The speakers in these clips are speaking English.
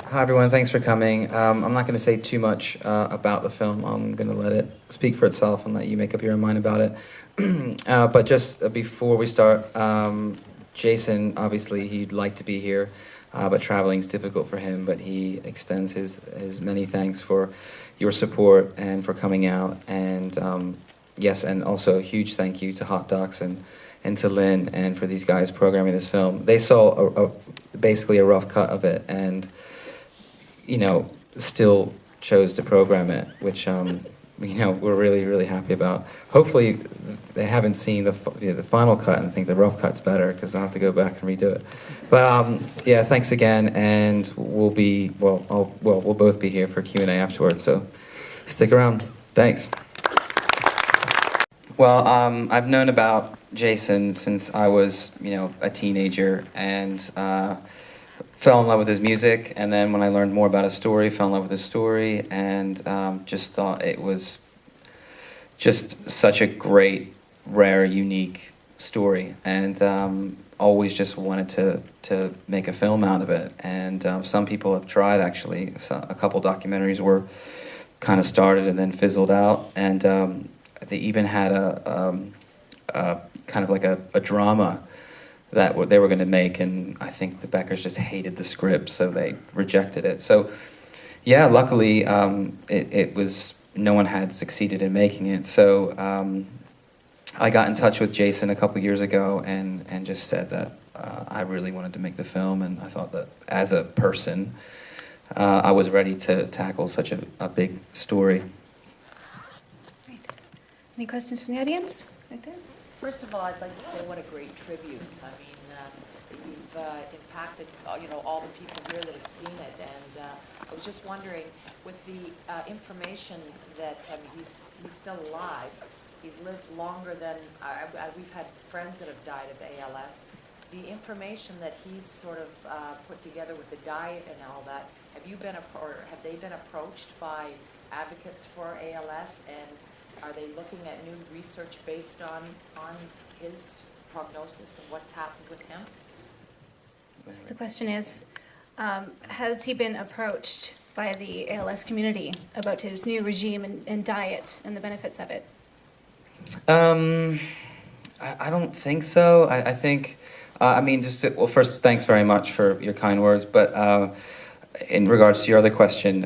Hi everyone, thanks for coming. I'm not going to say too much about the film. I'm going to let it speak for itself and let you make up your own mind about it. But just before we start, Jason, obviously he'd like to be here, but traveling is difficult for him, but he extends his many thanks for your support and for coming out. And yes, and also a huge thank you to Hot Docs and to Lynn and for these guys programming this film. They saw basically a rough cut of it and still chose to program it, which we're really, really happy about. Hopefully, they haven't seen the final cut and think the rough cut's better because I'll have to go back and redo it. But yeah, thanks again, and we'll both be here for Q&A afterwards. So stick around. Thanks. Well, I've known about Jason since I was, a teenager, and fell in love with his music. And then when I learned more about his story, fell in love with his story, and just thought it was just such a great, rare, unique story, and always just wanted to make a film out of it. And some people have tried, actually. A couple documentaries were kind of started and then fizzled out, and they even had a kind of like a drama that they were going to make, and I think the Beckers just hated the script, so they rejected it. So, yeah, luckily, it was, no one had succeeded in making it. So I got in touch with Jason a couple years ago and just said that I really wanted to make the film, and I thought that as a person, I was ready to tackle such a big story. Great. Any questions from the audience? Right there. First of all, I'd like to say what a great tribute. I mean, you've impacted, all the people here that have seen it, and I was just wondering, with the information that, he's still alive, he's lived longer than, we've had friends that have died of ALS. The information that he's sort of put together with the diet and all that, have they been approached by advocates for ALS, and are they looking at new research based on his prognosis and what's happened with him? So the question is, has he been approached by the ALS community about his new regime and diet and the benefits of it? I don't think so. I think, first, thanks very much for your kind words, but in regards to your other question,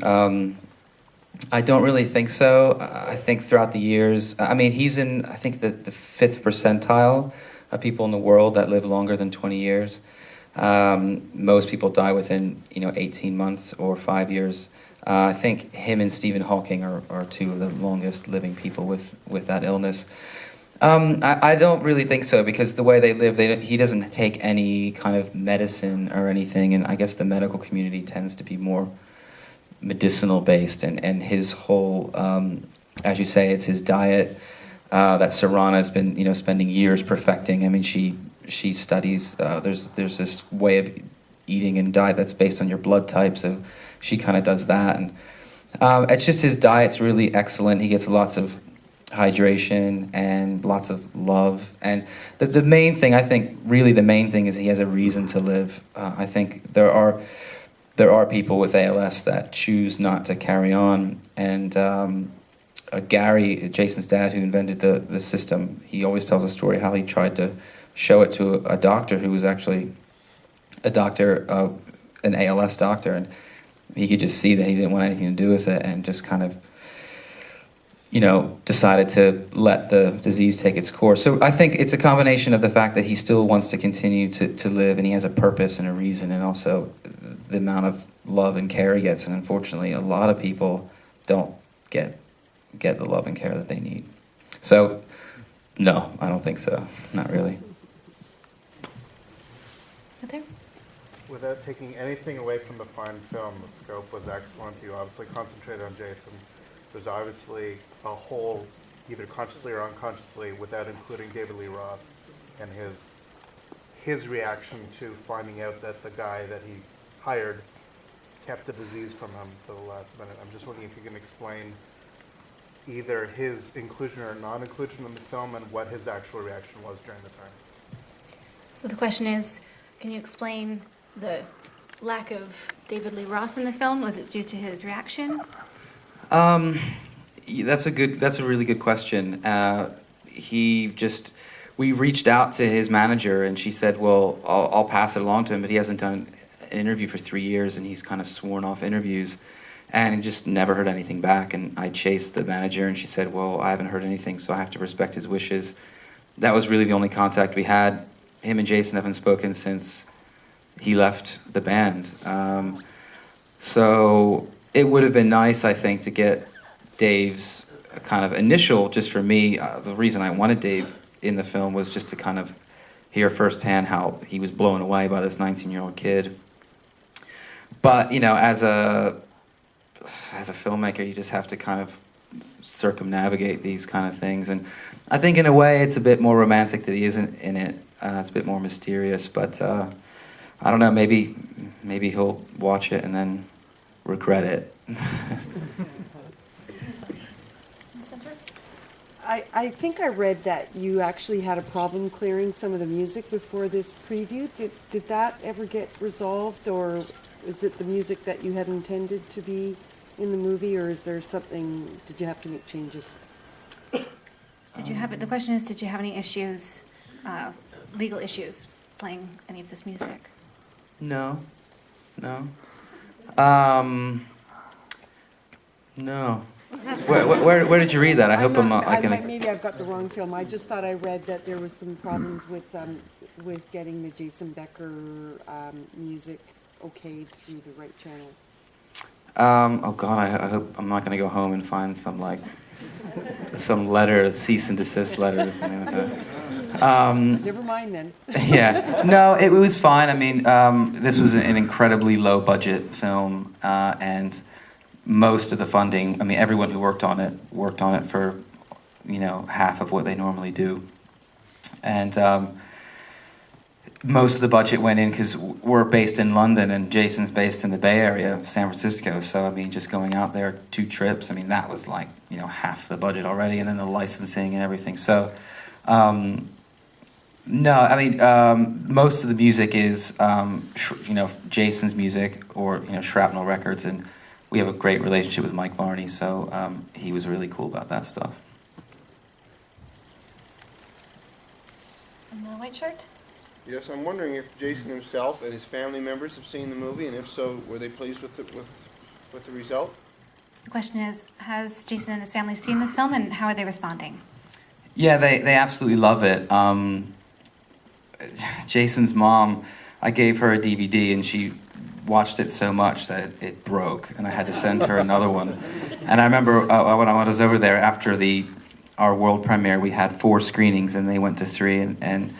I don't really think so. I think throughout the years, he's in, I think, the 5th percentile of people in the world that live longer than 20 years. Most people die within, 18 months or 5 years. I think him and Stephen Hawking are two of the longest living people with that illness. I don't really think so, because the way they live, he doesn't take any kind of medicine or anything, and I guess the medical community tends to be more medicinal based, and his whole, as you say, it's his diet that Sarana has been, spending years perfecting. She studies, there's this way of eating and diet that's based on your blood type, so she kind of does that, and it's just his diet's really excellent. He gets lots of hydration and lots of love, and the main thing, I think, really the main thing is he has a reason to live. I think there are people with ALS that choose not to carry on, and Gary, Jason's dad, who invented the system, he always tells a story how he tried to show it to a doctor who was actually a doctor, an ALS doctor, and he could just see that he didn't want anything to do with it, and just kind of, decided to let the disease take its course. So I think it's a combination of the fact that he still wants to continue to live, and he has a purpose and a reason, and also the amount of love and care he gets. And unfortunately, a lot of people don't get the love and care that they need. So, no, I don't think so. Not really. Right there. Without taking anything away from the fine film, the scope was excellent. You obviously concentrated on Jason. There's obviously a whole, either consciously or unconsciously, without including David Lee Roth and his reaction to finding out that the guy that he hired kept the disease from him to the last minute. I'm just wondering if you can explain either his inclusion or non-inclusion in the film and what his actual reaction was during the time. So the question is, can you explain the lack of David Lee Roth in the film? Was it due to his reaction? That's a really good question. We reached out to his manager, and she said, well, I'll pass it along to him, but he hasn't done an interview for 3 years, and he's kind of sworn off interviews, and just never heard anything back. And I chased the manager, and she said, well, I haven't heard anything, so I have to respect his wishes. That was really the only contact we had. Him and Jason haven't spoken since he left the band. So it would have been nice, I think, to get Dave's kind of initial, just for me, the reason I wanted Dave in the film was just to kind of hear firsthand how he was blown away by this 19-year-old kid. But, you know, as a filmmaker, you just have to kind of circumnavigate these kind of things. And I think in a way it's a bit more romantic that he isn't in it. It's a bit more mysterious, but I don't know, maybe he'll watch it and then regret it. Center? I think I read that you actually had a problem clearing some of the music before this preview. Did that ever get resolved, or is it the music that you had intended to be in the movie, or is there something, did you have to make changes? The question is, did you have any issues, legal issues, playing any of this music? No. No. Where did you read that? I hope Maybe I've got the wrong film. I just thought I read that there was some problems with getting the Jason Becker music okayed through the right channels. Oh God, I hope I'm not going to go home and find some letter, cease and desist letter or something like that. Never mind then. Yeah, no, it was fine. I mean, this was an incredibly low budget film, and most of the funding, I mean, everyone who worked on it for, you know, half of what they normally do. And most of the budget went in because we're based in London and Jason's based in the Bay Area, San Francisco. So, I mean, just going out there 2 trips, I mean, that was like, you know, half the budget already, and then the licensing and everything. So, no, I mean, most of the music is, you know, Jason's music or, you know, Shrapnel Records, and we have a great relationship with Mike Varney, so he was really cool about that stuff. And the white shirt? Yes, I'm wondering if Jason himself and his family members have seen the movie, and if so, were they pleased with the result? So the question is, has Jason and his family seen the film, and how are they responding? Yeah, they absolutely love it. Jason's mom, I gave her a DVD, and she watched it so much that it broke, and I had to send her another one. And I remember when I was over there after our world premiere, we had 4 screenings, and they went to 3, and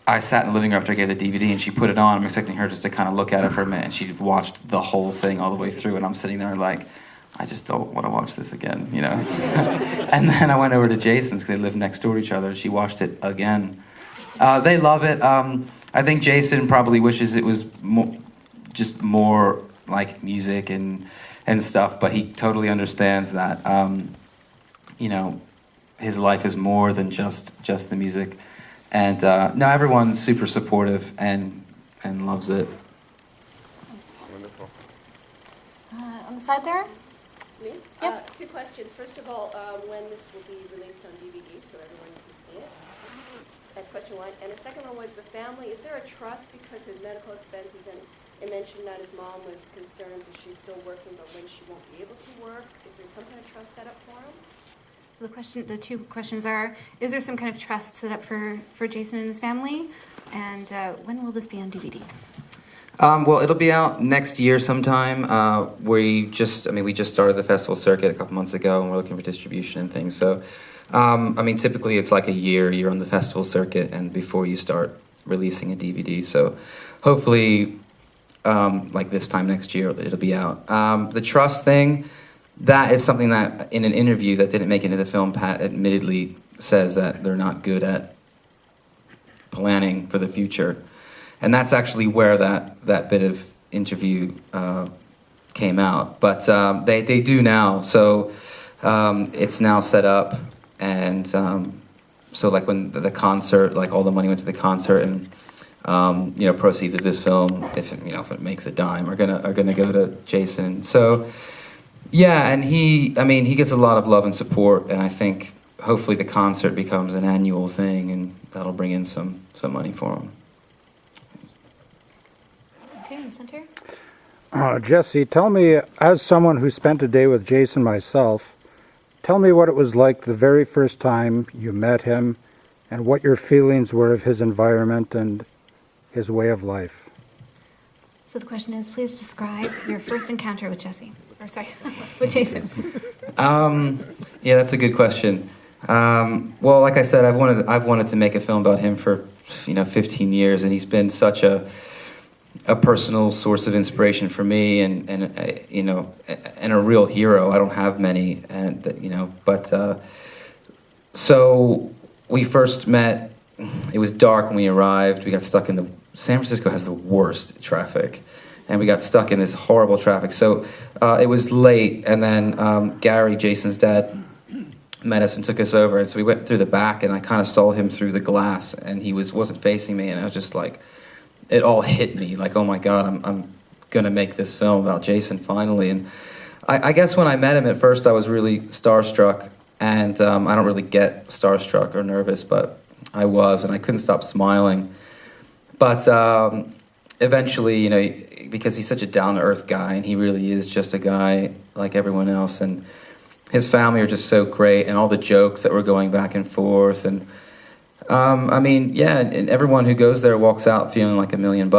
I sat in the living room after I gave the DVD, and she put it on. I'm expecting her just to kind of look at it for a minute, and she watched the whole thing all the way through, and I'm sitting there like, I just don't want to watch this again, you know? And then I went over to Jason's, because they live next door to each other, and she watched it again. They love it. I think Jason probably wishes it was more like music and stuff, but he totally understands that, you know, his life is more than just the music. And no, everyone's super supportive and loves it. Wonderful. On the side there? Me? Yep. 2 questions. First of all, when this will be released on DVD so everyone can see it? That's question 1. And the second one was the family. Is there a trust because of medical expenses? And it mentioned that his mom was concerned that she's still working, but when she won't be able to work, is there some kind of trust set up for him? So the 2 questions are, is there some kind of trust set up for Jason and his family? And when will this be on DVD? Well, it'll be out next year sometime. We just started the festival circuit a couple months ago, and we're looking for distribution and things. So, I mean, typically it's like a year you're on the festival circuit, and before you start releasing a DVD. So, hopefully, like this time next year, it'll be out. The trust thing, that is something that in an interview that didn't make it into the film, Pat admittedly says that they're not good at planning for the future. And that's actually where that bit of interview came out. But they do now, so it's now set up. And so like when the concert, like all the money went to the concert, and proceeds of this film, if it makes a dime, are gonna go to Jason. So, yeah, and he gets a lot of love and support, and I think hopefully the concert becomes an annual thing, and that'll bring in some money for him. Okay, in the center. Jesse, tell me, as someone who spent a day with Jason myself, tell me what it was like the very first time you met him and what your feelings were of his environment and his way of life. So the question is, please describe your first encounter with Jesse. Or sorry, with Jason. Yeah, that's a good question. Well, like I said, I've wanted to make a film about him for 15 years, and he's been such a personal source of inspiration for me, and a real hero. I don't have many, but so we first met. It was dark when we arrived. We got stuck in San Francisco has the worst traffic, and we got stuck in this horrible traffic. So it was late, and then Gary, Jason's dad, met us and took us over, and so we went through the back, and I kind of saw him through the glass, and he wasn't facing me, and I was just like, it all hit me, like, oh my God, I'm gonna make this film about Jason finally. And I guess when I met him at first, I was really starstruck, and I don't really get starstruck or nervous, but I was, and I couldn't stop smiling. But eventually, because he's such a down-to-earth guy, and he really is just a guy like everyone else, and his family are just so great, and all the jokes that were going back and forth, and and everyone who goes there walks out feeling like $1 million,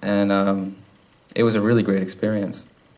and it was a really great experience.